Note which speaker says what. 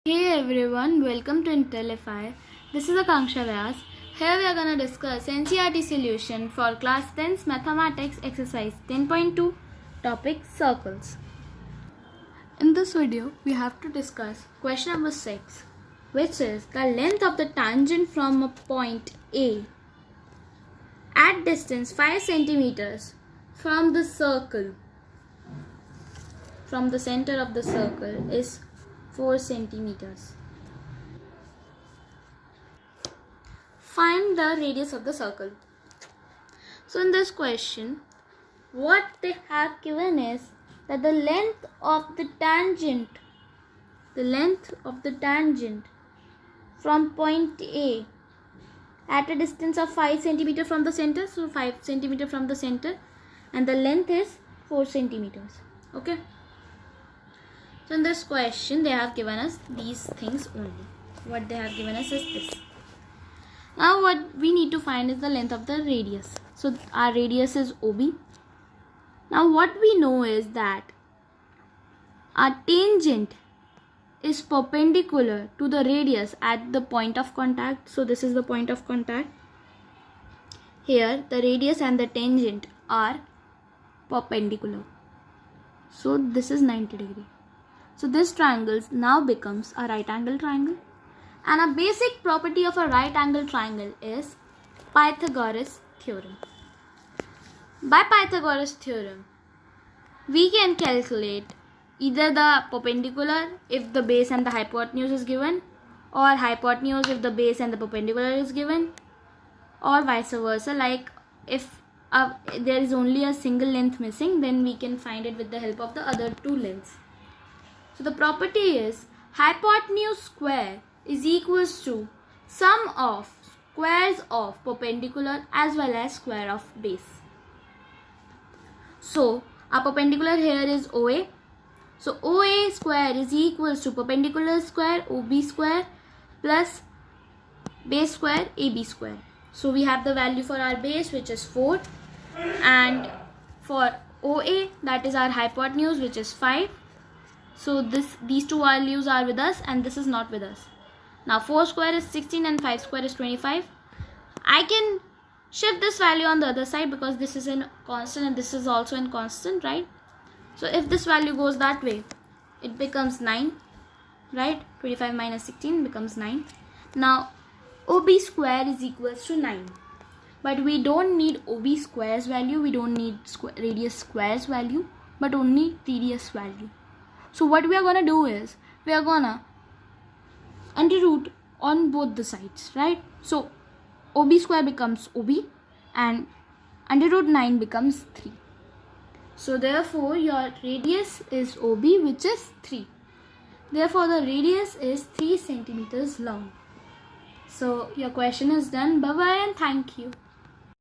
Speaker 1: Hey everyone, welcome to Intellify. This is Akanksha Vyas. Here we are going to discuss NCERT solution for class 10's mathematics exercise 10.2 topic circles. In this video, we have to discuss question number 6, which is the length of the tangent from a point A at distance 5 centimeters from the circle, from the center of the circle is 4 centimeters. Find the radius of the circle. So in this question, what they have given is that the length of the tangent from point A at a distance of 5 centimeter from the center, so 5 centimeter from the center, and the length is 4 centimeters. Okay. So in this question, they have given us these things only. What they have given us is this. Now what we need to find is the length of the radius. So our radius is OB. Now what we know is that our tangent is perpendicular to the radius at the point of contact. So this is the point of contact. Here the radius and the tangent are perpendicular. So this is 90 degree. So this triangle now becomes a right angle triangle. And a basic property of a right angle triangle is Pythagoras theorem. By Pythagoras theorem, we can calculate either the perpendicular if the base and the hypotenuse is given, or hypotenuse if the base and the perpendicular is given, or vice versa. Like if there is only a single length missing, then we can find it with the help of the other two lengths. So the property is hypotenuse square is equals to sum of squares of perpendicular as well as square of base. So our perpendicular here is OA. So OA square is equals to perpendicular square OB square plus base square AB square. So we have the value for our base, which is 4, and for OA, that is our hypotenuse, which is 5. So these two values are with us and this is not with us. Now 4 square is 16 and 5 square is 25. I can shift this value on the other side because this is in constant and this is also in constant, right? So if this value goes that way, it becomes 9, right? 25 minus 16 becomes 9. Now OB square is equals to 9. But we don't need OB square's value, we don't need radius square's value, but only radius value. So what we are going to do is, we are going to under root on both the sides, right? So OB square becomes OB and under root 9 becomes 3. So therefore your radius is OB, which is 3. Therefore the radius is 3 centimeters long. So your question is done. Bye bye and thank you.